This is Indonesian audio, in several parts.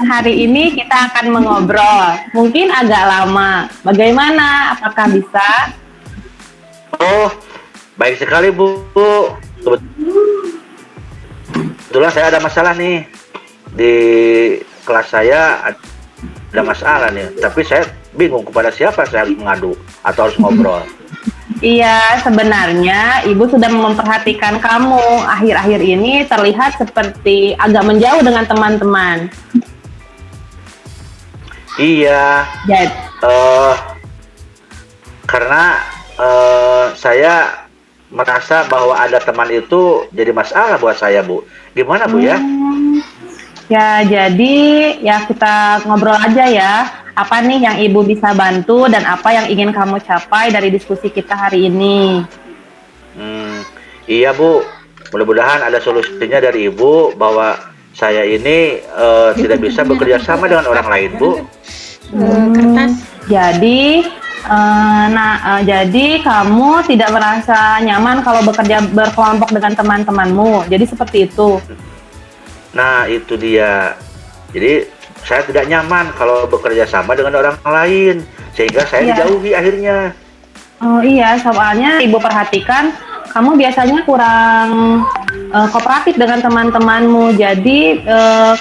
hari ini kita akan mengobrol. Mungkin agak lama. Bagaimana? Apakah bisa? Oh, baik sekali Bu. Kebetulan saya ada masalah nih di kelas saya, ada masalah nih. Tapi saya bingung kepada siapa saya harus mengadu atau harus ngobrol. Iya, sebenarnya Ibu sudah memperhatikan kamu. Akhir-akhir ini terlihat seperti agak menjauh dengan teman-teman. Iya, Jadi, eh karena saya merasa bahwa ada teman itu jadi masalah buat saya, Bu. Gimana, Bu ya? ya, jadi ya kita ngobrol aja ya. Apa nih yang Ibu bisa bantu dan apa yang ingin kamu capai dari diskusi kita hari ini? Hmm, iya, Bu. Mudah-mudahan ada solusinya dari Ibu bahwa saya ini tidak bisa bekerja sama dengan orang lain, Bu. Jadi, jadi kamu tidak merasa nyaman kalau bekerja berkelompok dengan teman-temanmu. Jadi seperti itu. Nah, itu dia. Jadi, saya tidak nyaman kalau bekerja sama dengan orang lain, sehingga saya Iya. dijauhi akhirnya. Oh iya, soalnya Ibu perhatikan kamu biasanya kurang kooperatif dengan teman-temanmu. Jadi,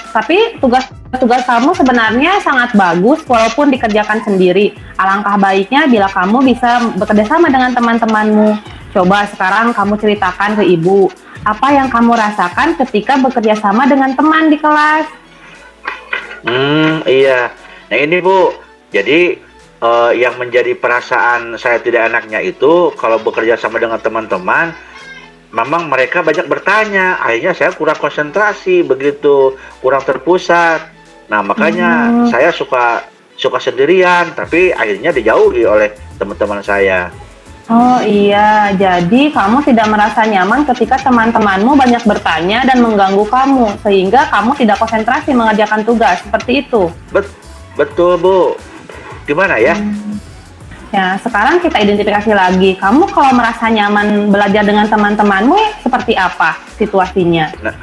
tapi tugas-tugas kamu sebenarnya sangat bagus walaupun dikerjakan sendiri. Alangkah baiknya bila kamu bisa bekerja sama dengan teman-temanmu. Coba sekarang kamu ceritakan ke Ibu, apa yang kamu rasakan ketika bekerja sama dengan teman di kelas? Iya. Nah ini Bu, jadi yang menjadi perasaan saya tidak enaknya itu kalau bekerja sama dengan teman-teman, memang mereka banyak bertanya, akhirnya saya kurang konsentrasi begitu, kurang terpusat. Nah makanya saya suka sendirian, tapi akhirnya dijauhi oleh teman-teman saya. Oh iya, jadi kamu tidak merasa nyaman ketika teman-temanmu banyak bertanya dan mengganggu kamu, sehingga kamu tidak konsentrasi mengerjakan tugas, seperti itu. Betul Bu. Gimana ya? Ya, sekarang kita identifikasi lagi. Kamu kalau merasa nyaman belajar dengan teman-temanmu, seperti apa situasinya? Nah,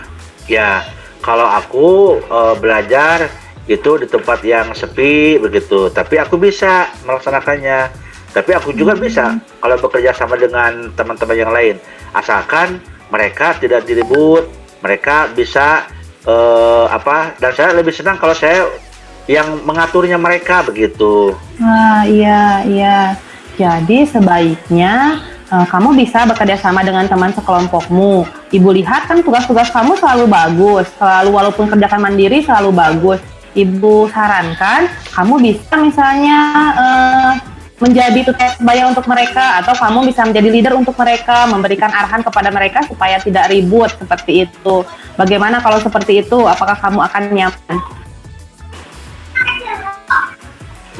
ya kalau aku belajar itu di tempat yang sepi begitu, tapi aku bisa melaksanakannya. Tapi aku juga bisa kalau bekerja sama dengan teman-teman yang lain, asalkan mereka tidak diribut, mereka bisa dan saya lebih senang kalau saya yang mengaturnya mereka begitu. Ah, iya, iya. Jadi sebaiknya kamu bisa bekerja sama dengan teman sekelompokmu. Ibu lihat kan tugas-tugas kamu selalu bagus, selalu walaupun kerjakan mandiri selalu bagus. Ibu sarankan kamu bisa misalnya menjadi tutor sebaya untuk mereka, atau kamu bisa menjadi leader untuk mereka, memberikan arahan kepada mereka supaya tidak ribut seperti itu. Bagaimana kalau seperti itu? Apakah kamu akan nyaman?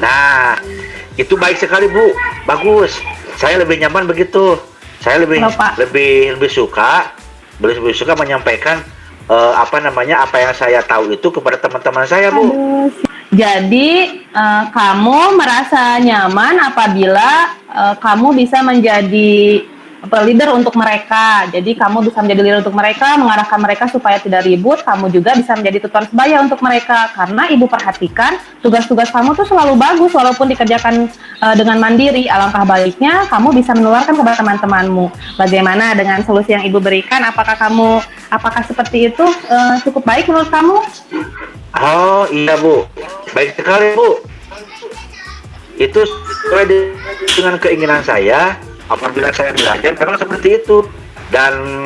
Nah, itu baik sekali Bu, bagus. Saya lebih nyaman begitu. Saya lebih Bapak. lebih suka menyampaikan apa yang saya tahu itu kepada teman-teman saya Bu. Jadi kamu merasa nyaman apabila kamu bisa menjadi leader untuk mereka. Jadi kamu bisa menjadi leader untuk mereka, mengarahkan mereka supaya tidak ribut. Kamu juga bisa menjadi tutor sebaya untuk mereka. Karena Ibu perhatikan tugas-tugas kamu tuh selalu bagus walaupun dikerjakan dengan mandiri. Alangkah baiknya kamu bisa menularkan kepada teman-temanmu. Bagaimana dengan solusi yang Ibu berikan? Apakah seperti itu cukup baik menurut kamu? Oh iya Bu, baik sekali Bu. Itu sesuai dengan keinginan saya. Apabila saya belajar memang seperti itu. Dan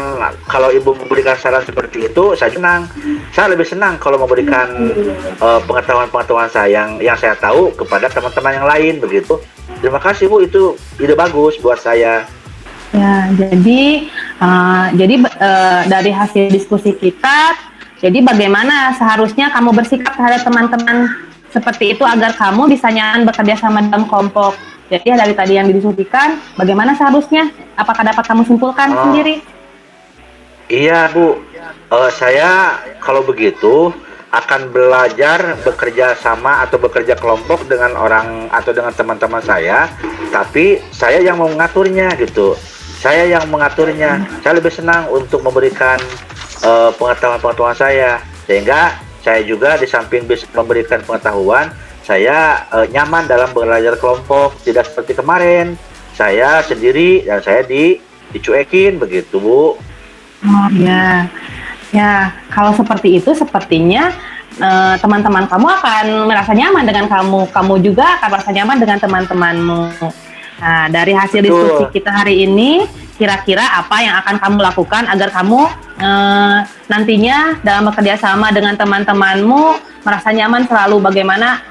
kalau Ibu memberikan saran seperti itu, saya senang. Saya lebih senang kalau memberikan pengetahuan-pengetahuan saya yang saya tahu kepada teman-teman yang lain begitu. Terima kasih Bu, itu ide bagus buat saya. Ya, jadi dari hasil diskusi kita, jadi bagaimana seharusnya kamu bersikap terhadap teman-teman seperti itu agar kamu bisa nyaman bekerja sama dalam kelompok. Jadi dari tadi yang didiskusikan, bagaimana seharusnya? Apakah dapat kamu simpulkan sendiri? Iya Bu, saya kalau begitu akan belajar bekerja sama atau bekerja kelompok dengan orang atau dengan teman-teman saya, tapi saya yang mengaturnya gitu. Saya yang mengaturnya. Saya lebih senang untuk memberikan pengetahuan-pengetahuan saya, sehingga saya juga di samping bisa memberikan pengetahuan, saya nyaman dalam belajar kelompok, tidak seperti kemarin. Saya sendiri dan saya dicuekin begitu, Bu. Oh ya, ya kalau seperti itu sepertinya teman-teman kamu akan merasa nyaman dengan kamu, kamu juga akan merasa nyaman dengan teman-temanmu. Nah, dari hasil diskusi Betul. kita hari ini, kira-kira apa yang akan kamu lakukan agar kamu nantinya dalam bekerja sama dengan teman-temanmu merasa nyaman selalu? Bagaimana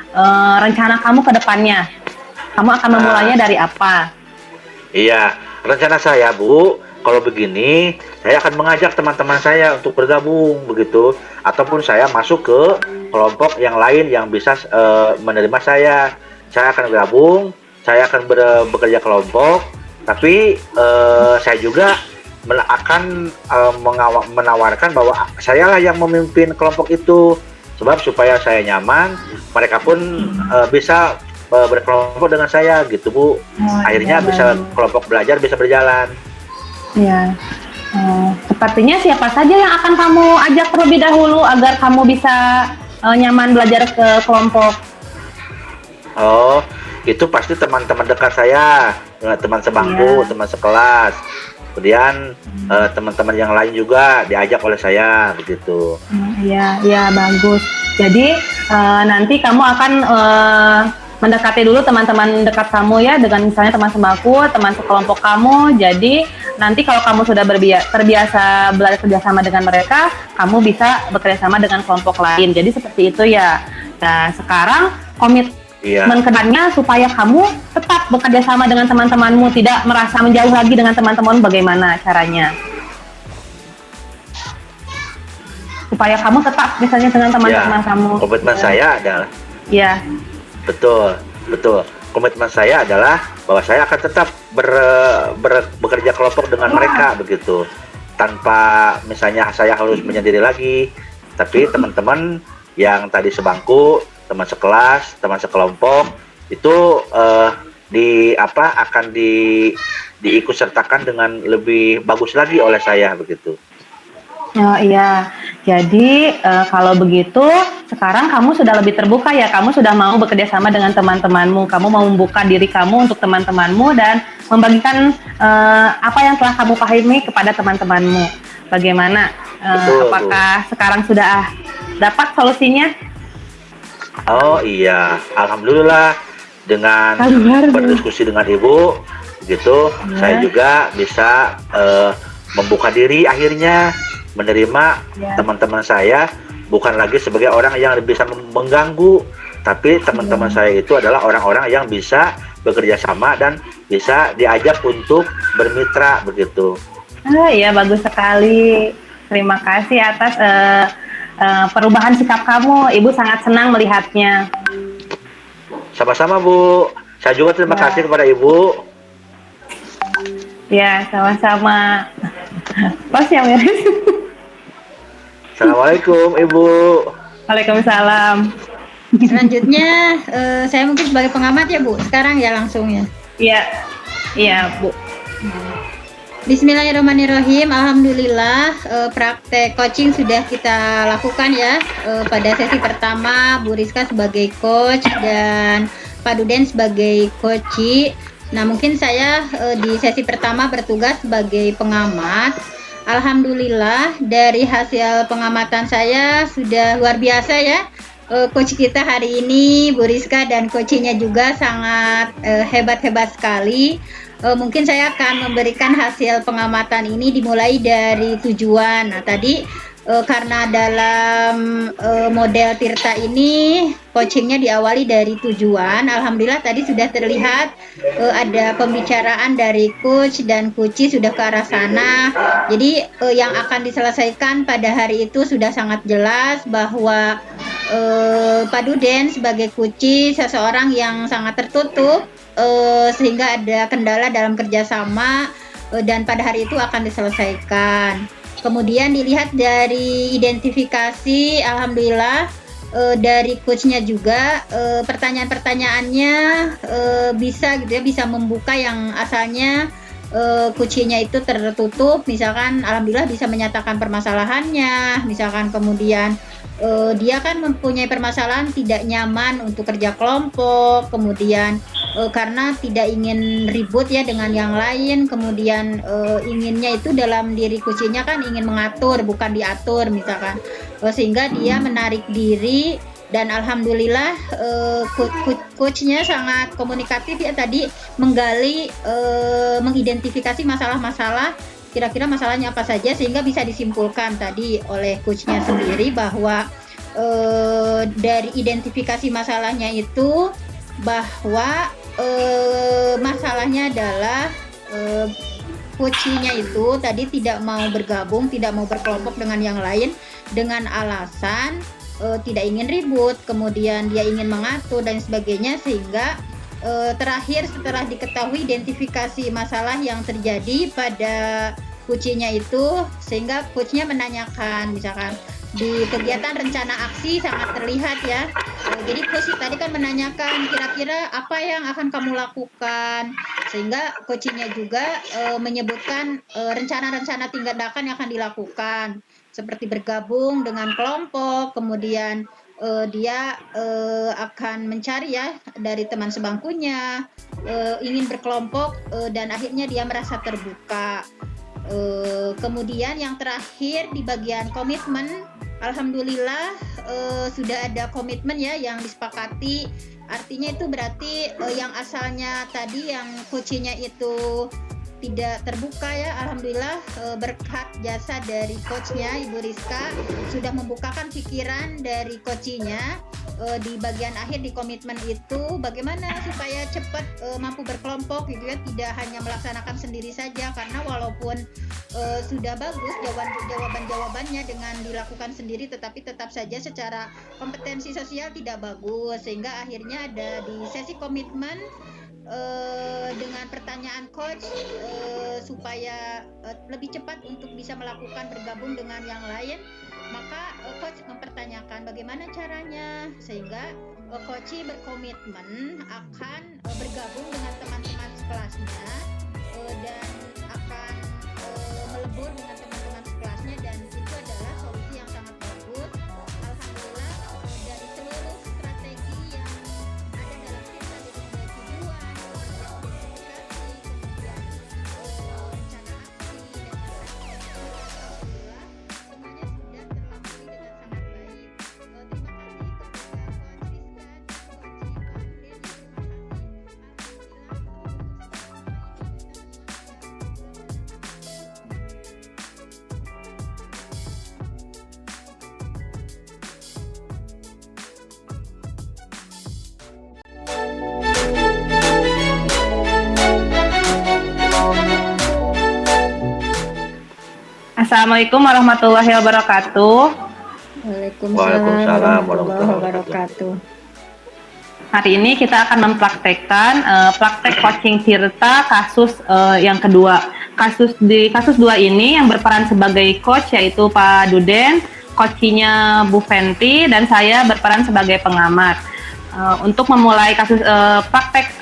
rencana kamu ke depannya? Kamu akan memulainya dari apa? Iya, rencana saya, Bu, kalau begini, saya akan mengajak teman-teman saya untuk bergabung begitu, ataupun saya masuk ke kelompok yang lain yang bisa menerima saya. Saya akan bergabung, saya akan bekerja kelompok, tapi saya juga akan menawarkan bahwa saya lah yang memimpin kelompok itu, sebab supaya saya nyaman, mereka pun bisa berkelompok dengan saya gitu, Bu. Akhirnya Iya, bisa baik. kelompok belajar bisa berjalan. Ya, sepertinya siapa saja yang akan kamu ajak terlebih dahulu agar kamu bisa nyaman belajar ke kelompok? Oh, itu pasti teman-teman dekat saya, teman sebangku, Iya. teman sekelas. Kemudian teman-teman yang lain juga diajak oleh saya begitu. Iya, iya bagus. Jadi nanti kamu akan mendekati dulu teman-teman dekat kamu ya, dengan misalnya teman sebangku, teman sekelompok kamu. Jadi nanti kalau kamu sudah terbiasa belajar kerjasama dengan mereka, kamu bisa bekerja sama dengan kelompok lain. Jadi seperti itu ya. Nah, sekarang Iya. komitmen kedepannya supaya kamu tetap bekerja sama dengan teman-temanmu, tidak merasa menjauh lagi dengan teman-teman, bagaimana caranya? Supaya kamu tetap misalnya dengan teman-teman Ya, kamu. komitmen saya adalah Ya, betul, betul. Komitmen saya adalah bahwa saya akan tetap bekerja kelompok dengan mereka begitu. Tanpa misalnya saya harus menyendiri lagi, tapi teman-teman yang tadi sebangku, teman sekelas, teman sekelompok itu akan diikut sertakan dengan lebih bagus lagi oleh saya begitu. oh iya. Jadi kalau begitu sekarang kamu sudah lebih terbuka ya, kamu sudah mau bekerja sama dengan teman-temanmu, kamu mau membuka diri kamu untuk teman-temanmu dan membagikan apa yang telah kamu pahami kepada teman-temanmu. Bagaimana? Betul, Bu. Apakah sekarang sudah dapat solusinya? Oh iya, alhamdulillah dengan Luar biasa. berdiskusi dengan Ibu gitu, Ya. saya juga bisa membuka diri akhirnya menerima Ya. teman-teman saya bukan lagi sebagai orang yang bisa mengganggu, tapi teman-teman saya itu adalah orang-orang yang bisa bekerja sama dan bisa diajak untuk bermitra begitu. Iya bagus sekali. Terima kasih atas perubahan sikap kamu. Ibu sangat senang melihatnya. Sama-sama, Bu. Saya juga terima Ya. kasih kepada Ibu. Ya, sama-sama. Pas yang beres. Assalamualaikum, Ibu. Waalaikumsalam. Selanjutnya saya mungkin sebagai pengamat ya Bu, sekarang ya langsung ya. Iya, iya Bu. Bismillahirrahmanirrahim. Alhamdulillah praktek coaching sudah kita lakukan ya. Pada sesi pertama Bu Rizka sebagai coach dan Pak Duden sebagai coach. Nah mungkin saya di sesi pertama bertugas sebagai pengamat. Alhamdulillah dari hasil pengamatan saya sudah luar biasa ya. Coach kita hari ini Bu Rizka dan coachnya juga sangat hebat-hebat sekali. Mungkin saya akan memberikan hasil pengamatan ini dimulai dari tujuan. Nah tadi karena dalam model Tirta ini coachingnya diawali dari tujuan. Alhamdulillah tadi sudah terlihat ada pembicaraan dari coach dan coachi sudah ke arah sana. Jadi yang akan diselesaikan pada hari itu sudah sangat jelas bahwa Pak Duden sebagai coachi seseorang yang sangat tertutup sehingga ada kendala dalam kerjasama dan pada hari itu akan diselesaikan. Kemudian dilihat dari identifikasi, alhamdulillah dari coachnya juga pertanyaan-pertanyaannya bisa gitu ya, bisa membuka yang asalnya coachnya itu tertutup. Misalkan alhamdulillah bisa menyatakan permasalahannya, misalkan kemudian dia kan mempunyai permasalahan tidak nyaman untuk kerja kelompok, kemudian karena tidak ingin ribut ya dengan yang lain, kemudian inginnya itu dalam diri kucingnya kan ingin mengatur bukan diatur misalkan, sehingga dia menarik diri. Dan alhamdulillah coachnya sangat komunikatif ya, tadi menggali, mengidentifikasi masalah-masalah, kira-kira masalahnya apa saja, sehingga bisa disimpulkan tadi oleh coachnya sendiri bahwa dari identifikasi masalahnya itu bahwa masalahnya adalah coachnya itu tadi tidak mau bergabung, tidak mau berkelompok dengan yang lain dengan alasan tidak ingin ribut, kemudian dia ingin mengatur dan sebagainya, sehingga terakhir setelah diketahui identifikasi masalah yang terjadi pada kucingnya itu, sehingga coachnya menanyakan misalkan di kegiatan rencana aksi sangat terlihat ya. Jadi coach tadi kan menanyakan kira-kira apa yang akan kamu lakukan, sehingga coachnya juga menyebutkan rencana-rencana tindakan yang akan dilakukan seperti bergabung dengan kelompok, kemudian dia akan mencari ya dari teman sebangkunya, ingin berkelompok, dan akhirnya dia merasa terbuka. Kemudian yang terakhir di bagian komitmen, alhamdulillah sudah ada komitmen ya yang disepakati. Artinya itu berarti yang asalnya tadi yang coachnya itu tidak terbuka ya, alhamdulillah berkat jasa dari coachnya Ibu Rizka sudah membukakan pikiran dari coachnya di bagian akhir di komitmen itu bagaimana supaya cepat mampu berkelompok gitu ya, tidak hanya melaksanakan sendiri saja, karena walaupun sudah bagus jawaban-jawabannya dengan dilakukan sendiri, tetapi tetap saja secara kompetensi sosial tidak bagus, sehingga akhirnya ada di sesi komitmen dengan pertanyaan coach supaya lebih cepat untuk bisa melakukan bergabung dengan yang lain, maka coach mempertanyakan bagaimana caranya, sehingga coach berkomitmen akan bergabung dengan teman-teman sekelasnya dan akan melebur dengan teman-teman sekelasnya, dan itu adalah solusi yang sangat bagus. Alhamdulillah dari seluruh strategi yang ada dalam tim tadi, dari tujuan, kemudian rencana aksi dan alhamdulillah semuanya sudah terlaksana dengan sangat baik. Terima kasih kepada Coach Rizka dan Coach Ivan. Assalamualaikum warahmatullahi wabarakatuh. Waalaikumsalam warahmatullahi wabarakatuh. Hari ini kita akan mempraktekkan praktek coaching Tirta kasus yang kedua. Kasus 2 ini yang berperan sebagai coach yaitu Pak Duden, coachnya Bu Fenty, dan saya berperan sebagai pengamat. Untuk memulai kasus praktek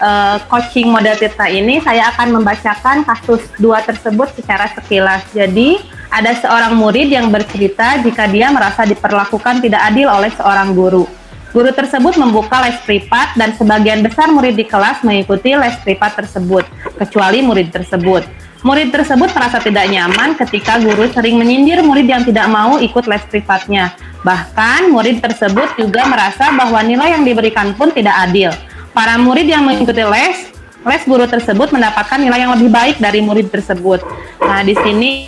coaching model Tirta ini, saya akan membacakan kasus 2 tersebut secara sekilas. Jadi, ada seorang murid yang bercerita jika dia merasa diperlakukan tidak adil oleh seorang guru. Guru tersebut membuka les privat dan sebagian besar murid di kelas mengikuti les privat tersebut, kecuali murid tersebut. Murid tersebut merasa tidak nyaman ketika guru sering menyindir murid yang tidak mau ikut les privatnya. Bahkan murid tersebut juga merasa bahwa nilai yang diberikan pun tidak adil. Para murid yang mengikuti les guru tersebut mendapatkan nilai yang lebih baik dari murid tersebut. Nah, di sini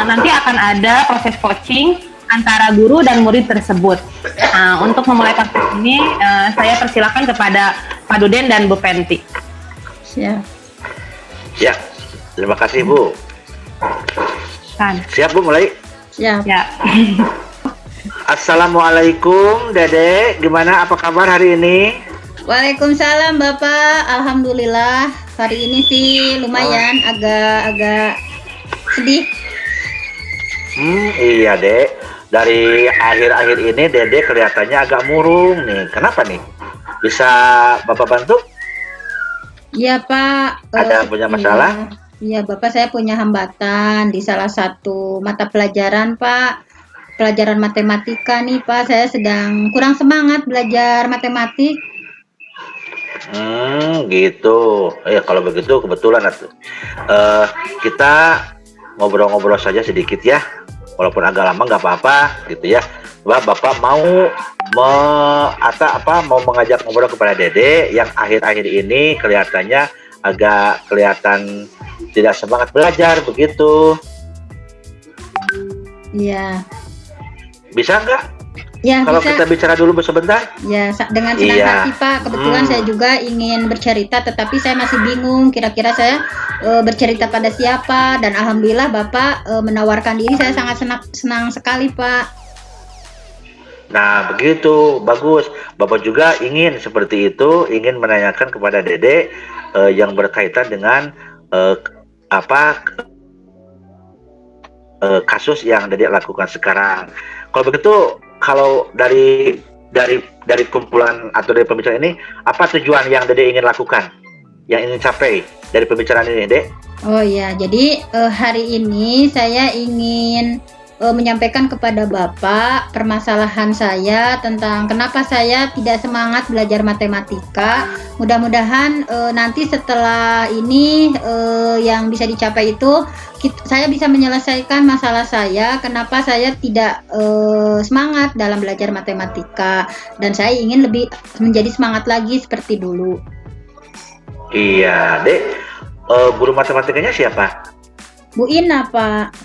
nanti akan ada proses coaching antara guru dan murid tersebut. Nah, untuk memulai proses ini, saya persilakan kepada Pak Duden dan Bu Fenty. Siap. Ya, terima kasih Bu. Kan. Siap Bu, mulai? Siap. Ya. Assalamualaikum Dede, gimana, apa kabar hari ini? Waalaikumsalam Bapak, alhamdulillah hari ini sih lumayan agak sedih. Iya Dek, dari akhir-akhir ini Dede kelihatannya agak murung nih. Kenapa nih? Bisa Bapak bantu? Iya Pak. Ada punya masalah? Iya Bapak, saya punya hambatan di salah satu mata pelajaran Pak. pelajaran matematika nih Pak. Saya sedang kurang semangat belajar matematik. Gitu. Ya kalau begitu kebetulan atuh. Kita ngobrol-ngobrol saja sedikit ya. Walaupun agak lama nggak apa-apa gitu ya. Bapak mau mau mengajak ngobrol kepada Dede yang akhir-akhir ini kelihatannya agak kelihatan tidak semangat belajar begitu. Iya. Bisa nggak? Ya, Kalau bisa. kita bicara dulu sebentar? Ya, dengan senang Iya. hati Pak. Kebetulan saya juga ingin bercerita, tetapi saya masih bingung. Kira-kira saya bercerita pada siapa? Dan alhamdulillah Bapak menawarkan diri. Saya sangat senang sekali Pak. Nah, begitu, bagus. Bapak juga ingin seperti itu, ingin menanyakan kepada Dede yang berkaitan dengan eh, apa kasus yang Dede lakukan sekarang. Kalau begitu, kalau dari kumpulan atau dari pembicaraan ini, apa tujuan yang Dede ingin lakukan, yang ingin capai dari pembicaraan ini, Dek? Oh ya, jadi hari ini saya ingin menyampaikan kepada Bapak permasalahan saya tentang kenapa saya tidak semangat belajar matematika. Mudah-mudahan nanti setelah ini yang bisa dicapai itu saya bisa menyelesaikan masalah saya, kenapa saya tidak semangat dalam belajar matematika, dan saya ingin lebih menjadi semangat lagi seperti dulu. Iya, Dek. Guru matematikanya siapa? Bu Ina, Pak.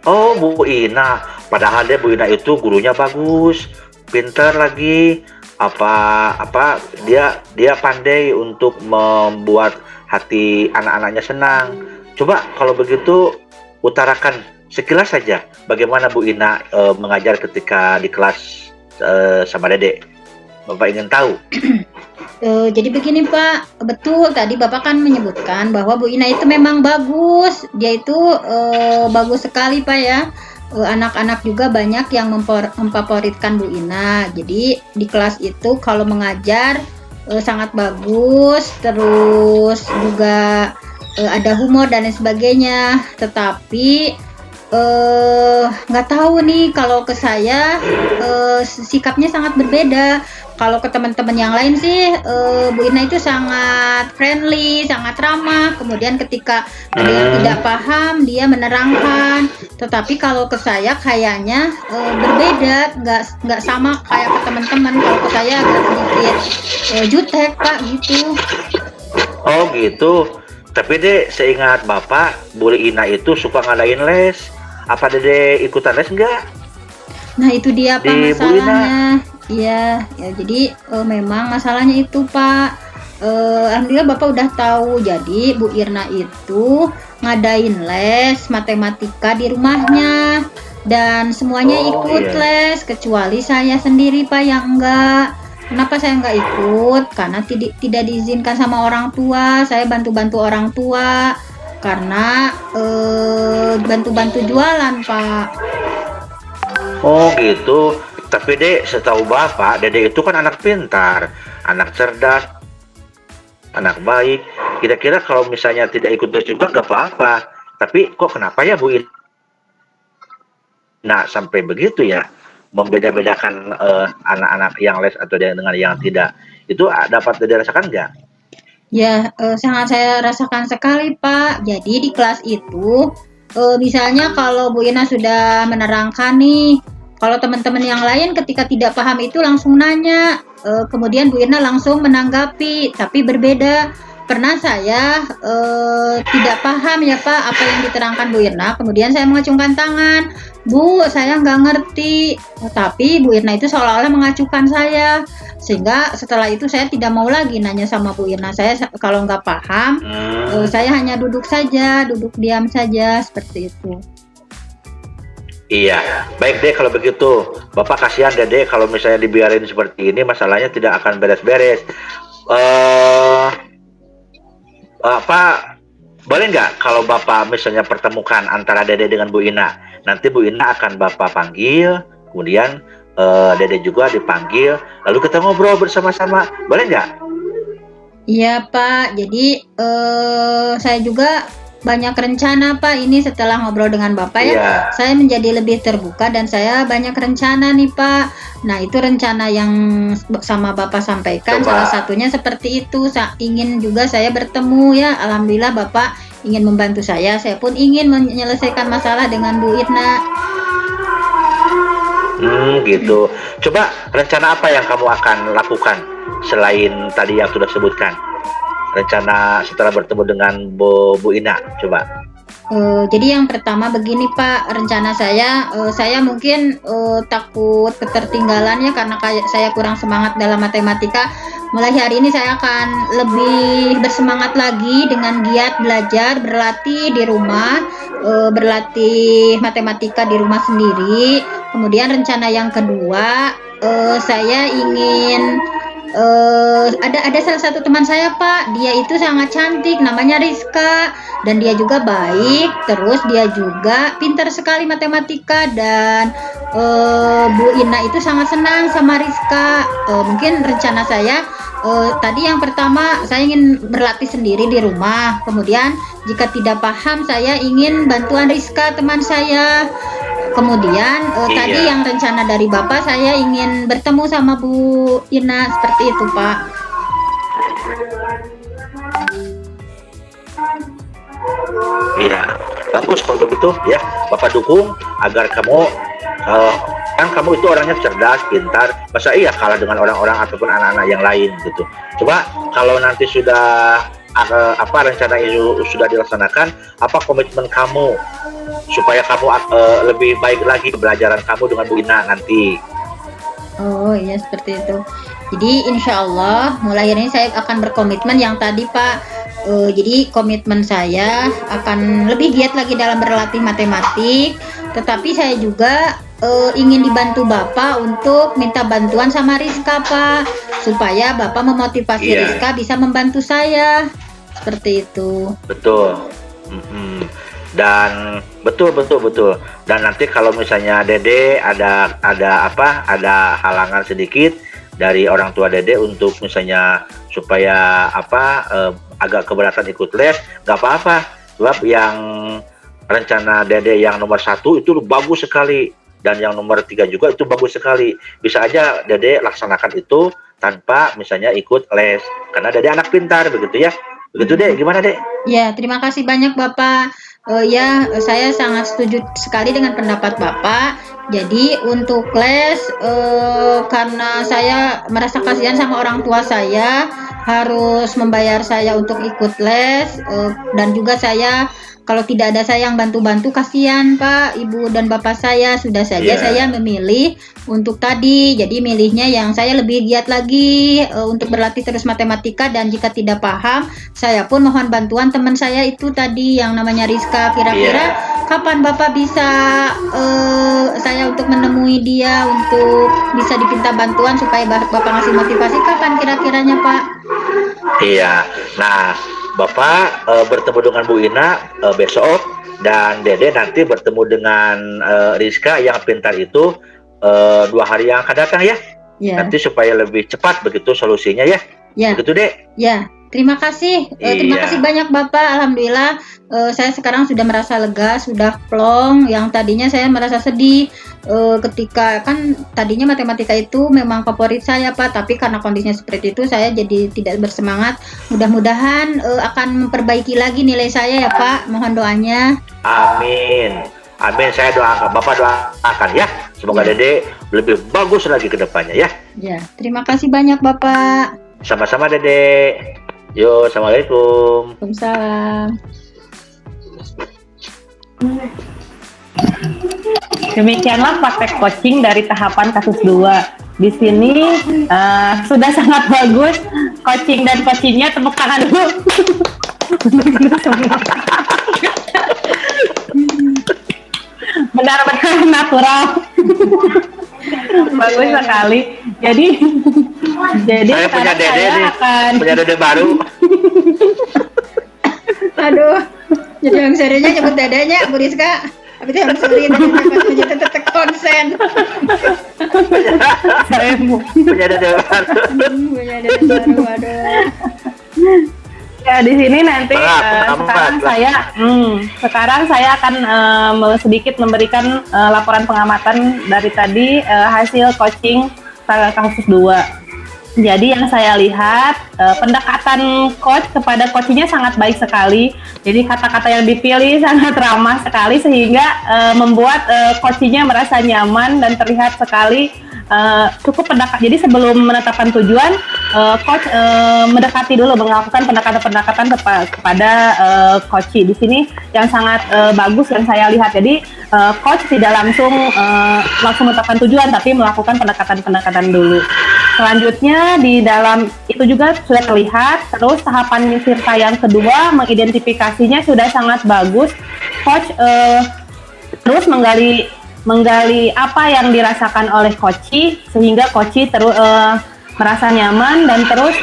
Oh, Bu Ina. Padahal Bu Ina itu gurunya bagus, pintar lagi. Dia pandai untuk membuat hati anak-anaknya senang. Coba kalau begitu utarakan sekilas saja bagaimana Bu Ina mengajar ketika di kelas sama Dede. Bapak ingin tahu. Jadi begini Pak, betul tadi Bapak kan menyebutkan bahwa Bu Ina itu memang bagus, dia itu bagus sekali Pak ya. Anak-anak juga banyak yang memfavoritkan Bu Ina. Jadi di kelas itu kalau mengajar sangat bagus, terus juga ada humor dan lain sebagainya. Tetapi nggak tahu nih kalau ke saya sikapnya sangat berbeda. Kalau ke teman-teman yang lain sih Bu Ina itu sangat friendly, sangat ramah. Kemudian ketika ada yang tidak paham dia menerangkan. Tetapi kalau ke saya kayaknya berbeda, nggak sama kayak ke teman-teman. Kalau ke saya agak sedikit jutek Pak gitu. Oh gitu. Tapi Dek, seingat Bapak, Bu Ina itu suka ngadain les. Apa Dede ikutan les enggak? Nah itu dia Pak Di Bu Ina? masalahnya. Iya, ya jadi memang masalahnya itu Pak. Alhamdulillah Bapak udah tahu. Jadi Bu Irna itu ngadain les matematika di rumahnya dan semuanya ikut les kecuali saya sendiri Pak yang enggak. Kenapa saya enggak ikut? Karena tidak diizinkan sama orang tua. Saya bantu-bantu orang tua karena bantu-bantu jualan Pak. Oh gitu. Tapi Dek, setahu Bapak, Dede itu kan anak pintar, anak cerdas, anak baik. Kira-kira kalau misalnya tidak ikut les juga nggak apa-apa. Tapi kok kenapa ya Bu Ina sampai begitu ya? Membeda-bedakan anak-anak yang les atau dengan yang tidak. Itu dapat dirasakan nggak? Ya, sangat saya rasakan sekali Pak. Jadi di kelas itu, misalnya kalau Bu Ina sudah menerangkan nih, kalau teman-teman yang lain ketika tidak paham itu langsung nanya, kemudian Bu Ina langsung menanggapi, tapi berbeda. Pernah saya tidak paham ya Pak apa yang diterangkan Bu Irna, kemudian saya mengacungkan tangan, Bu saya nggak ngerti, tapi Bu Irna itu seolah-olah mengacuhkan saya, sehingga setelah itu saya tidak mau lagi nanya sama Bu Irna. Saya kalau nggak paham, saya hanya duduk diam saja seperti itu. Iya, baik deh kalau begitu. Bapak kasihan Dede kalau misalnya dibiarin seperti ini, masalahnya tidak akan beres-beres. Boleh nggak kalau Bapak misalnya pertemukan antara Dede dengan Bu Ina? Nanti Bu Ina akan Bapak panggil, kemudian Dede juga dipanggil, lalu kita ngobrol bersama-sama. Boleh nggak? Iya Pak, jadi saya juga banyak rencana Pak. Ini setelah ngobrol dengan Bapak ya, Iya. saya menjadi lebih terbuka dan saya banyak rencana nih Pak. Nah itu rencana yang sama Bapak sampaikan, Coba. salah satunya seperti itu. Ingin juga saya bertemu ya. Alhamdulillah Bapak ingin membantu saya pun ingin menyelesaikan masalah dengan Bu Irna. Gitu. Coba rencana apa yang kamu akan lakukan selain tadi yang sudah sebutkan? Rencana setelah bertemu dengan Bu Ina, coba. Jadi yang pertama begini Pak, rencana saya mungkin takut ketertinggalan ya karena saya kurang semangat dalam matematika. Mulai hari ini saya akan lebih bersemangat lagi dengan giat belajar, berlatih di rumah, berlatih matematika di rumah sendiri. Kemudian rencana yang kedua, saya ingin ada salah satu teman saya Pak, dia itu sangat cantik, namanya Rizka, dan dia juga baik, terus dia juga pintar sekali matematika, dan Bu Ina itu sangat senang sama Rizka. Mungkin rencana saya tadi yang pertama saya ingin berlatih sendiri di rumah, kemudian jika tidak paham saya ingin bantuan Rizka teman saya. Kemudian tadi yang rencana dari Bapak saya ingin bertemu sama Bu Ina, seperti itu Pak. Iya, bagus kalau begitu ya. Bapak dukung agar kamu kan kamu itu orangnya cerdas, pintar. Masa iya kalah dengan orang-orang ataupun anak-anak yang lain gitu. Coba kalau nanti sudah rencana itu sudah dilaksanakan, apa komitmen kamu supaya kamu lebih baik lagi pembelajaran kamu dengan Bu Ina nanti? Oh iya seperti itu. Jadi insya Allah mulai hari ini saya akan berkomitmen yang tadi Pak. Jadi komitmen saya akan lebih giat lagi dalam berlatih matematik. Tetapi saya juga ingin dibantu Bapak untuk minta bantuan sama Rizka Pak, supaya Bapak memotivasi Rizka bisa membantu saya. Seperti itu. Betul. Dan betul. Dan nanti kalau misalnya Dede ada halangan sedikit dari orang tua Dede untuk misalnya supaya agak keberatan ikut les, nggak apa-apa. Sebab yang rencana Dede yang nomor 1 itu bagus sekali, dan yang nomor 3 juga itu bagus sekali. Bisa aja Dede laksanakan itu tanpa misalnya ikut les, karena Dede anak pintar begitu ya. Begitu Dek, gimana Dek? Ya, terima kasih banyak Bapak. Ya, saya sangat setuju sekali dengan pendapat Bapak. Jadi untuk les, karena saya merasa kasihan sama orang tua saya, harus membayar saya untuk ikut les, dan juga saya kalau tidak ada saya yang bantu-bantu, kasihan Pak, Ibu dan Bapak saya. Sudah saja saya memilih untuk tadi, jadi milihnya yang saya lebih giat lagi untuk berlatih terus matematika, dan jika tidak paham, saya pun mohon bantuan teman saya itu tadi yang namanya Rizka. Kira-kira kapan Bapak bisa saya untuk menemui dia untuk bisa dipinta bantuan supaya Bapak ngasih motivasi, kapan kira-kiranya Pak? Iya, nah Bapak bertemu dengan Bu Ina besok, dan Dede nanti bertemu dengan Rizka yang pintar itu 2 hari yang akan datang ya. Nanti supaya lebih cepat begitu solusinya ya. Begitu Dek? Ya, terima kasih. Terima kasih banyak Bapak. Alhamdulillah saya sekarang sudah merasa lega, sudah plong. Yang tadinya saya merasa sedih ketika kan tadinya matematika itu memang favorit saya Pak, tapi karena kondisinya seperti itu saya jadi tidak bersemangat. Mudah-mudahan akan memperbaiki lagi nilai saya ya Pak. Mohon doanya. Amin. Saya doakan, Bapak doakan ya. Semoga Dede lebih bagus lagi ke depannya ya. Ya, terima kasih banyak Bapak. Sama-sama Dede. Yo, assalamualaikum. Waalaikumsalam. Demikianlah praktek coaching dari tahapan kasus 2. Di sini sudah sangat bagus coaching dan coachingnya, tepuk tangan dulu. Benar-benar natural. Bagus sekali. Jadi saya punya Dede nih, punya Dede baru. Aduh, jadi yang serinya nyebut dadanya Bu Rizka. Tapi itu yang seri tadi tetap konsen. Punya Dede baru. Punya Dede baru, aduh. Ya, di sini nanti Pengamat. sekarang saya akan sedikit memberikan laporan pengamatan dari tadi hasil coaching kasus 2. Jadi yang saya lihat pendekatan coach kepada coachnya sangat baik sekali. Jadi kata-kata yang dipilih sangat ramah sekali sehingga membuat coachnya merasa nyaman dan terlihat sekali cukup pendekat. Jadi sebelum menetapkan tujuan, coach mendekati dulu, melakukan pendekatan-pendekatan kepada coach. Di sini yang sangat bagus yang saya lihat. Jadi coach tidak langsung menetapkan tujuan, tapi melakukan pendekatan-pendekatan dulu. Selanjutnya di dalam itu juga sudah terlihat. Terus tahapan Tirta yang kedua, mengidentifikasinya sudah sangat bagus. Coach terus menggali apa yang dirasakan oleh coach sehingga coach terus merasa nyaman dan terus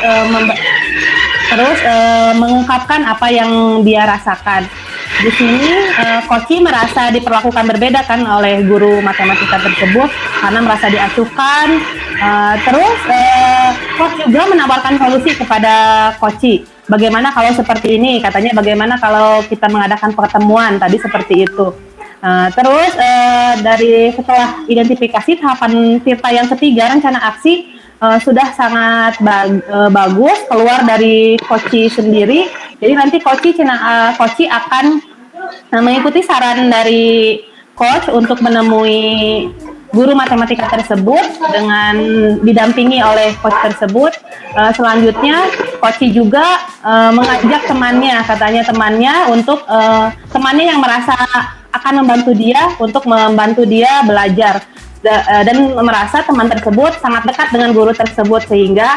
mengungkapkan apa yang dia rasakan. Di sini coach merasa diperlakukan berbeda kan oleh guru matematika tersebut karena merasa diacuhkan. Terus coach juga menawarkan solusi kepada coach. Bagaimana kalau seperti ini? Katanya bagaimana kalau kita mengadakan pertemuan tadi seperti itu. Terus dari setelah identifikasi tahapan Tirta yang ketiga, rencana aksi sudah sangat bagus keluar dari coach sendiri. Jadi nanti coach akan mengikuti saran dari coach untuk menemui guru matematika tersebut dengan didampingi oleh coach tersebut. Selanjutnya coach juga mengajak temannya untuk temannya yang merasa akan membantu dia untuk membantu dia belajar dan merasa teman tersebut sangat dekat dengan guru tersebut sehingga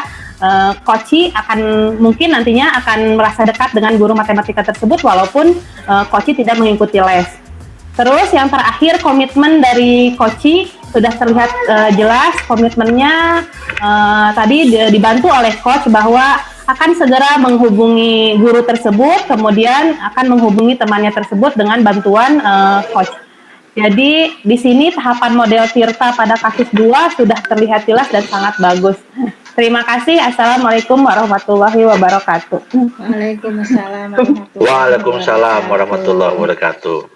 coach akan mungkin nantinya akan merasa dekat dengan guru matematika tersebut walaupun coach tidak mengikuti les. Terus yang terakhir komitmen dari coach sudah terlihat jelas komitmennya tadi dibantu oleh coach bahwa akan segera menghubungi guru tersebut, kemudian akan menghubungi temannya tersebut dengan bantuan coach. Jadi di sini tahapan model Tirta pada kasus 2 sudah terlihat jelas dan sangat bagus. Terima kasih. Assalamualaikum warahmatullahi wabarakatuh. Waalaikumsalam warahmatullahi wabarakatuh.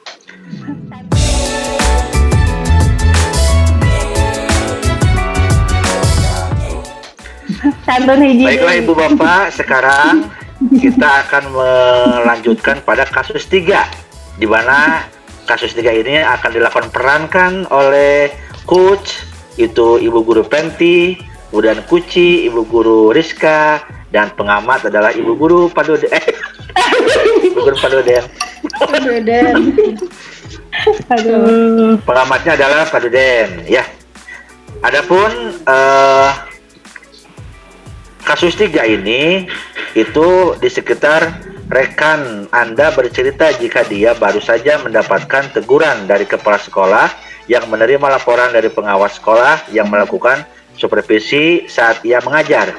Baiklah Ibu Bapak, sekarang kita akan melanjutkan pada kasus 3, di mana kasus 3 ini akan dilakukan perankan oleh coach, itu Ibu Guru Penti, kemudian Kuci, Ibu Guru Rizka, dan pengamat adalah Ibu Guru Paduden. Ibu Guru Paduden. Pengamatnya adalah Paduden, ya. Adapun kasus 3 ini itu di sekitar rekan Anda bercerita jika dia baru saja mendapatkan teguran dari kepala sekolah yang menerima laporan dari pengawas sekolah yang melakukan supervisi saat ia mengajar.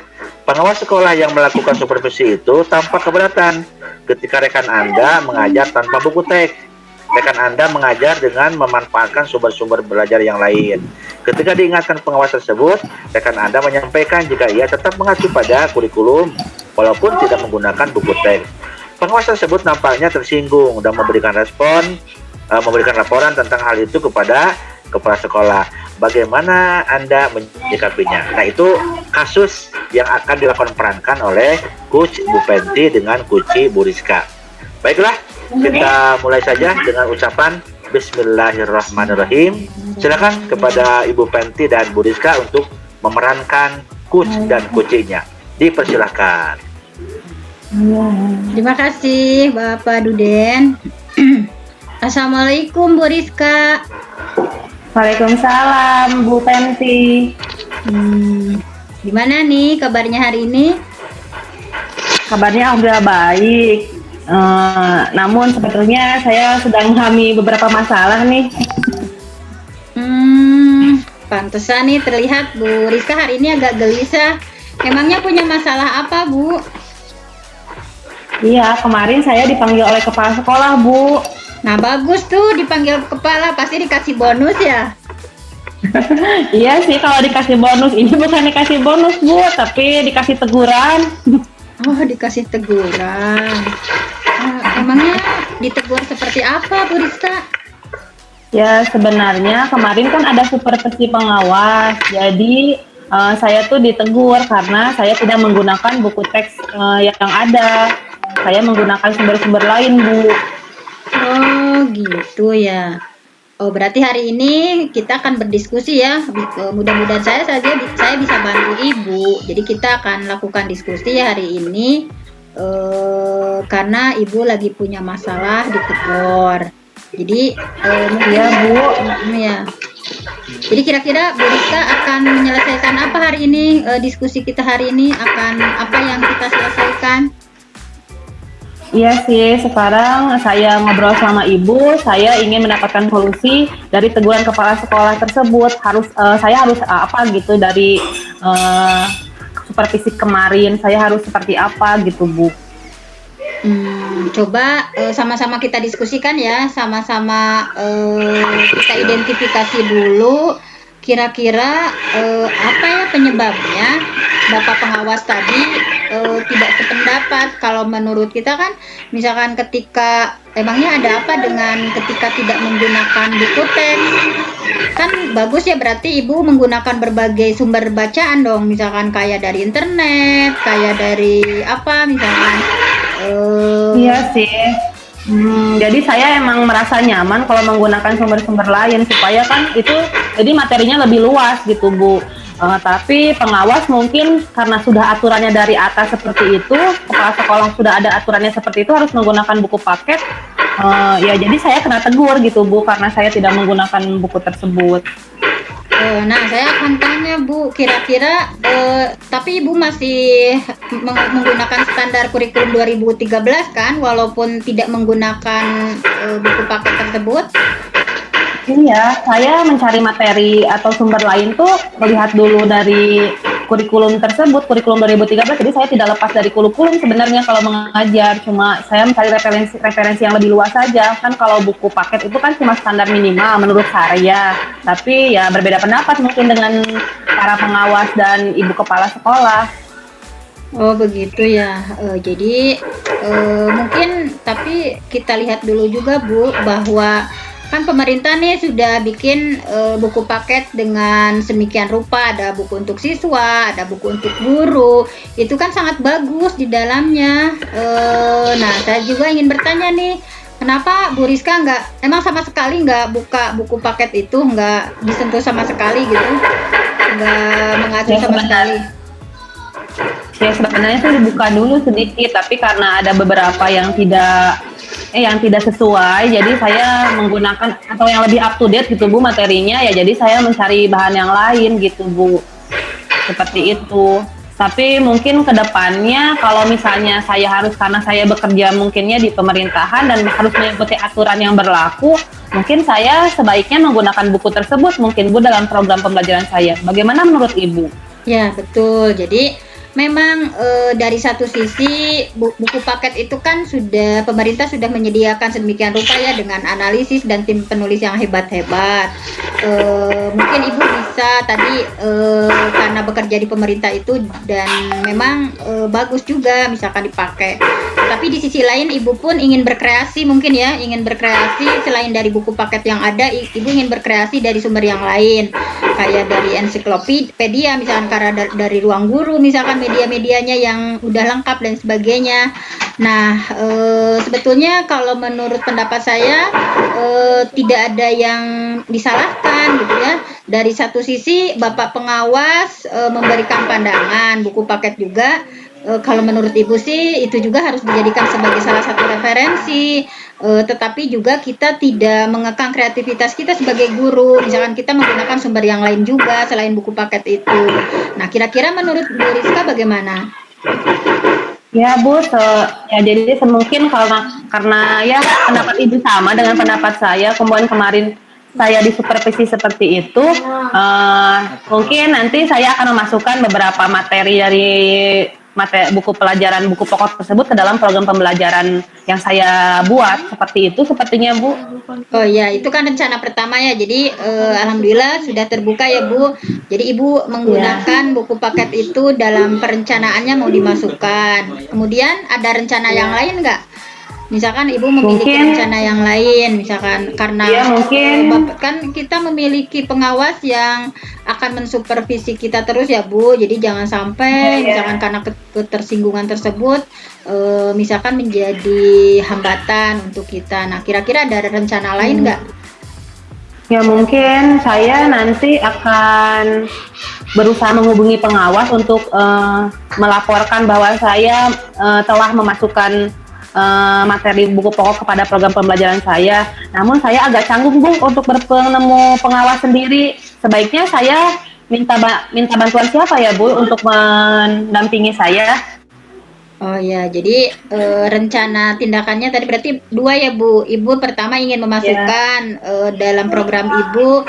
Pengawas sekolah yang melakukan supervisi itu tampak keberatan ketika rekan Anda mengajar tanpa buku teks. Rekan Anda mengajar dengan memanfaatkan sumber-sumber belajar yang lain. Ketika diingatkan pengawas tersebut, rekan Anda menyampaikan jika ia tetap mengacu pada kurikulum walaupun tidak menggunakan buku teks. Pengawas tersebut nampaknya tersinggung dan memberikan laporan tentang hal itu kepada kepala sekolah. Bagaimana Anda menyikapinya? Nah, itu kasus yang akan dilakukan perankan oleh Coach Bu Penti dengan Kuci Bu Rizka. Baiklah, kita mulai saja dengan ucapan Bismillahirrahmanirrahim. Silakan kepada Ibu Penti dan Bu Rizka untuk memerankan coach dan kucinya. Dipersilahkan. Terima kasih Bapak Duden. Assalamualaikum Bu Rizka. Waalaikumsalam Bu Penti. Gimana nih kabarnya hari ini? Kabarnya alhamdulillah baik. Namun sebetulnya saya sedang mengalami beberapa masalah nih. Pantesan nih terlihat Bu Rizka hari ini agak gelisah. Emangnya punya masalah apa, Bu? Iya, kemarin saya dipanggil oleh kepala sekolah, Bu. Nah, bagus tuh dipanggil kepala, pasti dikasih bonus ya? Iya sih, kalau dikasih bonus, ini bukan dikasih bonus, Bu, tapi dikasih teguran. Oh, dikasih teguran. Emangnya ditegur seperti apa, Bu Rizka? Ya, sebenarnya kemarin kan ada supervisi pengawas. Jadi saya tuh ditegur karena saya tidak menggunakan buku teks yang ada. Saya menggunakan sumber-sumber lain, Bu. Oh, gitu ya. Oh, berarti hari ini kita akan berdiskusi ya. Mudah-mudahan saya bisa bantu Ibu. Jadi kita akan lakukan diskusi ya hari ini karena Ibu lagi punya masalah di tekor. Jadi mungkin Ya, Bu. ya. Jadi kira-kira Bu Rizka akan menyelesaikan apa hari ini? Diskusi kita hari ini akan apa yang kita selesaikan? Iya sih, sekarang saya ngobrol sama ibu, saya ingin mendapatkan solusi dari teguran kepala sekolah tersebut. Saya harus apa gitu dari supervisi kemarin, saya harus seperti apa gitu, Bu. Coba sama-sama kita diskusikan ya, sama-sama kita identifikasi dulu kira-kira apa ya penyebabnya Bapak pengawas tadi tidak sependapat. Kalau menurut kita kan, misalkan ketika emangnya ada apa dengan ketika tidak menggunakan buku teks, kan bagus ya, berarti Ibu menggunakan berbagai sumber bacaan dong, misalkan kayak dari internet, kayak dari apa misalkan. Iya sih. Jadi saya emang merasa nyaman kalau menggunakan sumber-sumber lain supaya kan itu jadi materinya lebih luas gitu, Bu. Tapi pengawas mungkin karena sudah aturannya dari atas seperti itu, kepala sekolah sudah ada aturannya seperti itu harus menggunakan buku paket. Ya jadi saya kena tegur gitu, Bu, karena saya tidak menggunakan buku tersebut. Nah, saya akan tanya Bu, kira-kira tapi Ibu masih menggunakan standar kurikulum 2013 kan, walaupun tidak menggunakan buku paket tersebut? Iya, saya mencari materi atau sumber lain tuh melihat dulu dari kurikulum tersebut, kurikulum 2013, jadi saya tidak lepas dari kurikulum sebenarnya kalau mengajar, cuma saya mencari referensi yang lebih luas saja. Kan kalau buku paket itu kan cuma standar minimal menurut saya, tapi ya berbeda pendapat mungkin dengan para pengawas dan ibu kepala sekolah. Oh begitu ya. Jadi mungkin tapi kita lihat dulu juga Bu bahwa kan pemerintah nih sudah bikin buku paket dengan sedemikian rupa, ada buku untuk siswa, ada buku untuk guru, itu kan sangat bagus di dalamnya. Nah saya juga ingin bertanya nih, kenapa Bu Rizka emang sama sekali nggak buka buku paket itu, nggak disentuh sama sekali gitu, nggak mengacu sama sekali? Ya sebenarnya sih dibuka dulu sedikit, tapi karena ada beberapa yang tidak sesuai, jadi saya menggunakan atau yang lebih up to date gitu, Bu, materinya ya, jadi saya mencari bahan yang lain gitu, Bu, seperti itu. Tapi mungkin kedepannya kalau misalnya saya harus, karena saya bekerja mungkinnya di pemerintahan dan harus mengikuti aturan yang berlaku, mungkin saya sebaiknya menggunakan buku tersebut mungkin, Bu, dalam program pembelajaran saya. Bagaimana menurut Ibu? Ya betul, jadi memang dari satu sisi buku paket itu kan pemerintah sudah menyediakan sedemikian rupa ya, dengan analisis dan tim penulis yang hebat-hebat. Mungkin Ibu bisa tadi karena bekerja di pemerintah itu dan memang bagus juga misalkan dipakai. Tapi di sisi lain Ibu pun ingin berkreasi mungkin ya, ingin berkreasi selain dari buku paket yang ada, Ibu ingin berkreasi dari sumber yang lain, kayak dari ensiklopedia misalkan, karena dari ruang guru misalkan, media-medianya yang udah lengkap dan sebagainya. Nah, sebetulnya kalau menurut pendapat saya tidak ada yang disalahkan gitu ya. Dari satu sisi Bapak pengawas memberikan pandangan, buku paket juga kalau menurut Ibu sih itu juga harus dijadikan sebagai salah satu referensi. Tetapi juga kita tidak mengekang kreativitas kita sebagai guru, misalkan kita menggunakan sumber yang lain juga selain buku paket itu. Nah, kira-kira menurut Bu Rizka bagaimana? Ya, Bu, jadi mungkin karena ya pendapat Ibu sama dengan pendapat saya, kemudian kemarin saya disupervisi seperti itu, mungkin nanti saya akan memasukkan beberapa materi dari buku pelajaran buku pokok tersebut ke dalam program pembelajaran yang saya buat. Seperti itu sepertinya Bu. Oh ya, itu kan rencana pertama ya. Jadi alhamdulillah sudah terbuka ya Bu. Jadi Ibu menggunakan buku paket itu dalam perencanaannya mau dimasukkan. Kemudian ada rencana yang lain nggak? Misalkan Ibu memiliki rencana yang lain, misalkan karena kan kita memiliki pengawas yang akan mensupervisi kita terus ya Bu. Jadi jangan sampai misalkan karena ketersinggungan tersebut misalkan menjadi hambatan untuk kita. Nah, kira-kira ada rencana lain nggak? Ya mungkin saya nanti akan berusaha menghubungi pengawas untuk melaporkan bahwa saya telah memasukkan materi buku pokok kepada program pembelajaran saya. Namun saya agak canggung Bu untuk bertemu pengawas sendiri. Sebaiknya saya minta bantuan siapa ya Bu untuk mendampingi saya? Oh ya, jadi rencana tindakannya tadi berarti 2 ya Bu. Ibu pertama ingin memasukkan dalam program Ibu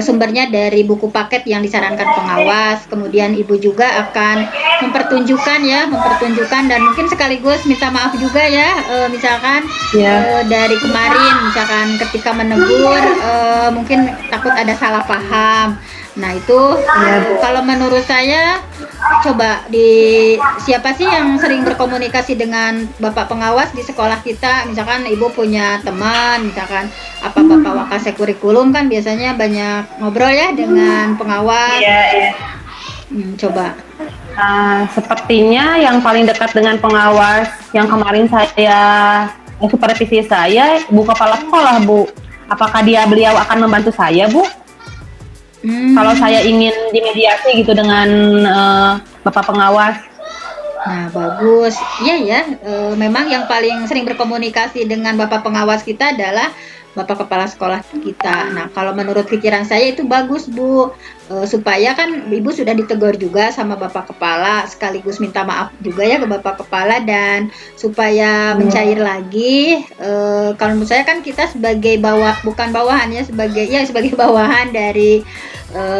sumbernya dari buku paket yang disarankan pengawas. Kemudian Ibu juga akan mempertunjukkan dan mungkin sekaligus minta maaf juga ya, misalkan dari kemarin misalkan ketika menegur mungkin takut ada salah paham. Nah itu kalau menurut saya coba siapa sih yang sering berkomunikasi dengan Bapak pengawas di sekolah kita, misalkan Ibu punya teman, misalkan apa Bapak Wakase kurikulum kan biasanya banyak ngobrol ya dengan pengawas. Coba. Sepertinya yang paling dekat dengan pengawas yang kemarin saya supervisi saya Bu Kepala Sekolah Bu. Apakah beliau akan membantu saya Bu? Kalau saya ingin dimediasi gitu dengan Bapak pengawas. Nah bagus, iya ya. Memang yang paling sering berkomunikasi dengan Bapak pengawas kita adalah Bapak Kepala Sekolah kita. Nah kalau menurut pikiran saya itu bagus Bu, supaya kan Ibu sudah ditegur juga sama Bapak Kepala, sekaligus minta maaf juga ya ke Bapak Kepala, dan supaya mencair lagi. Kalau menurut saya kan kita sebagai bukan bawahan ya, sebagai bawahan dari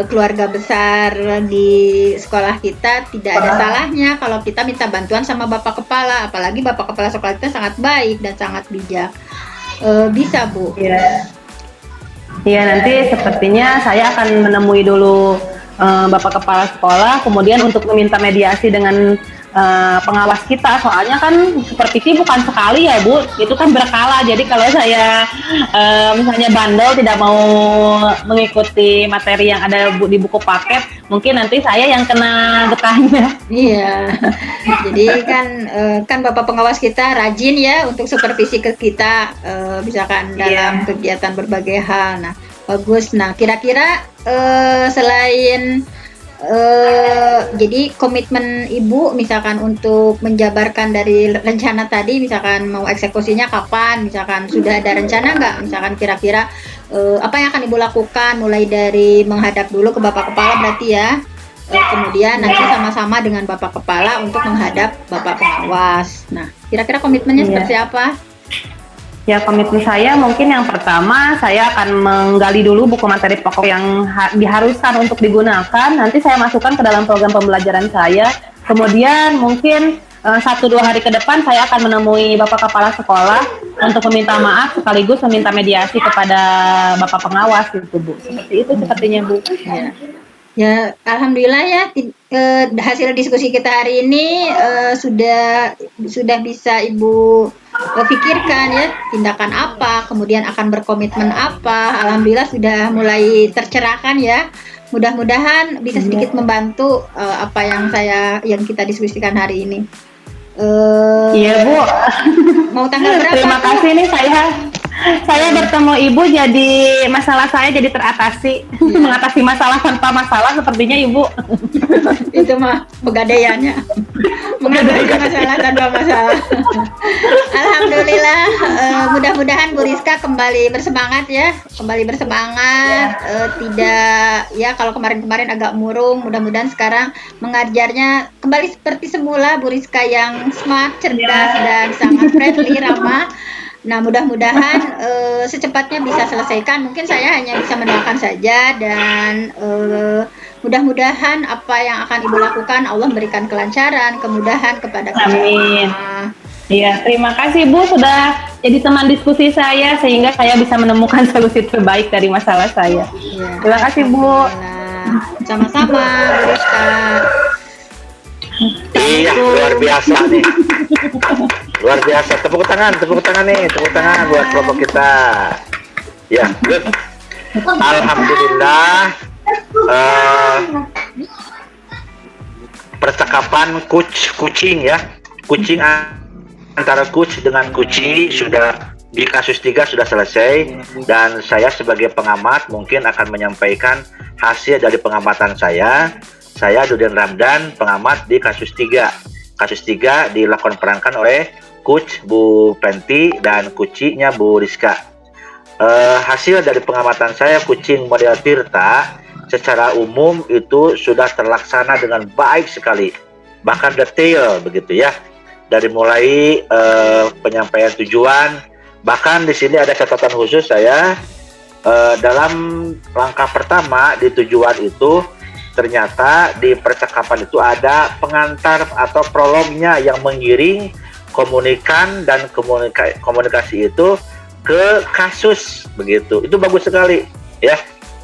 keluarga besar di sekolah kita, tidak ada salahnya kalau kita minta bantuan sama Bapak Kepala, apalagi Bapak Kepala sekolah kita sangat baik dan sangat bijak. Bisa Bu. Iya, nanti sepertinya saya akan menemui dulu Bapak Kepala Sekolah, kemudian untuk meminta mediasi dengan pengawas kita. Soalnya kan supervisi bukan sekali ya Bu, itu kan berkala. Jadi kalau saya misalnya bandel tidak mau mengikuti materi yang ada di buku paket, mungkin nanti saya yang kena getahnya. Iya, jadi kan Bapak pengawas kita rajin ya untuk supervisi ke kita, misalkan dalam kegiatan berbagai hal. Nah bagus. Nah kira-kira selain jadi komitmen Ibu misalkan untuk menjabarkan dari rencana tadi, misalkan mau eksekusinya kapan, misalkan sudah ada rencana nggak, misalkan kira-kira apa yang akan Ibu lakukan, mulai dari menghadap dulu ke Bapak Kepala berarti ya, kemudian nanti sama-sama dengan Bapak Kepala untuk menghadap Bapak pengawas. Nah kira-kira komitmennya seperti apa? Ya komitmen saya mungkin yang pertama saya akan menggali dulu buku materi pokok yang diharuskan untuk digunakan. Nanti saya masukkan ke dalam program pembelajaran saya. Kemudian mungkin 1-2 hari ke depan saya akan menemui Bapak Kepala Sekolah untuk meminta maaf sekaligus meminta mediasi kepada Bapak pengawas gitu Bu. Seperti itu sepertinya Bu. Ya, alhamdulillah ya hasil diskusi kita hari ini sudah bisa Ibu pikirkan ya tindakan apa, kemudian akan berkomitmen apa. Alhamdulillah sudah mulai tercerahkan ya. Mudah-mudahan bisa sedikit membantu apa yang kita diskusikan hari ini. Iya Bu. Mau tanggal berapa? Terima kasih nih saya bertemu Ibu, jadi masalah saya jadi teratasi. Mengatasi masalah tanpa masalah sepertinya Ibu. Itu mah pegadaiannya. Mengatasi masalah tanpa masalah. Alhamdulillah, mudah-mudahan Bu Rizka kembali bersemangat ya, tidak ya, kalau kemarin-kemarin agak murung, mudah-mudahan sekarang mengajarnya kembali seperti semula, Bu Rizka yang smart, cerdas dan sangat friendly, ramah. Nah mudah-mudahan secepatnya bisa selesaikan. Mungkin saya hanya bisa mendoakan saja, dan mudah-mudahan apa yang akan Ibu lakukan Allah berikan kelancaran, kemudahan kepada kita Amin. semua. Iya, terima kasih Bu sudah jadi teman diskusi saya sehingga saya bisa menemukan solusi terbaik dari masalah saya. Iya. Terima kasih Bu. Alhamdulillah. Sama-sama, Bu Rizka. Iya, luar biasa nih. Luar biasa. Tepuk tangan nih, tepuk tangan buat kelompok kita. Ya, good. Alhamdulillah. Percakapan kucing ya, kucing antara coach dengan kuci sudah di kasus 3 sudah selesai, dan saya sebagai pengamat mungkin akan menyampaikan hasil dari pengamatan saya. Saya Duden Ramdan, pengamat di kasus 3. Kasus 3 dilakukan perankan oleh coach Bu Penti dan kucinya Bu Rizka. Hasil dari pengamatan saya, kucing model Tirta secara umum itu sudah terlaksana dengan baik sekali, bahkan detail begitu ya, dari mulai penyampaian tujuan. Bahkan di sini ada catatan khusus saya, dalam langkah pertama di tujuan itu ternyata di percakapan itu ada pengantar atau prolognya yang mengiring komunikan dan komunikasi itu ke kasus begitu. Itu bagus sekali ya.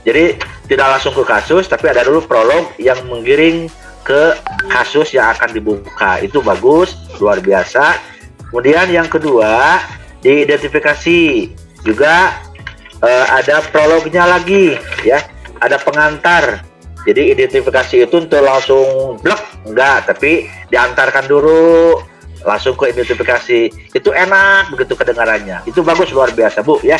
Jadi tidak langsung ke kasus, tapi ada dulu prolog yang mengiring ke kasus yang akan dibuka. Itu bagus, luar biasa. Kemudian yang kedua, di identifikasi juga ada prolognya lagi ya. Ada pengantar. Jadi identifikasi itu untuk langsung blok enggak, tapi diantarkan dulu langsung ke identifikasi. Itu enak begitu kedengarannya. Itu bagus, luar biasa Bu ya.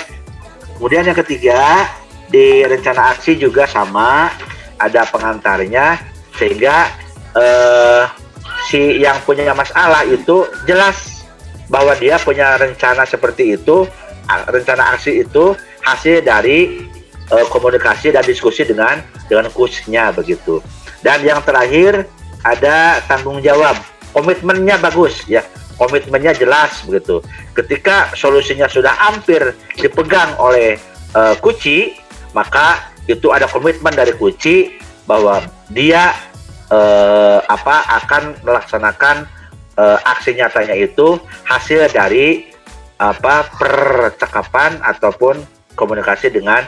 Kemudian yang ketiga, di rencana aksi juga sama, ada pengantarnya sehingga si yang punya masalah itu jelas bahwa dia punya rencana seperti itu. Rencana aksi itu hasil dari komunikasi dan diskusi dengan coachnya begitu. Dan yang terakhir ada tanggung jawab, komitmennya bagus ya, komitmennya jelas begitu. Ketika solusinya sudah hampir dipegang oleh kuci, maka itu ada komitmen dari kuci bahwa dia akan melaksanakan aksi nyatanya itu hasil dari percakapan ataupun komunikasi dengan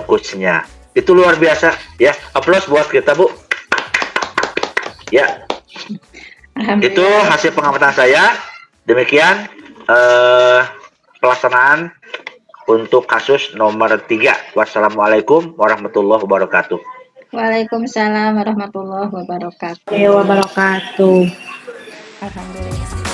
coachnya. Itu luar biasa ya. Aplaus buat kita Bu ya. Itu hasil pengamatan saya. Demikian pelaksanaan untuk kasus nomor 3. Wassalamualaikum warahmatullahi wabarakatuh. Waalaikumsalam warahmatullahi wabarakatuh. Wabarakatuh. Alhamdulillah.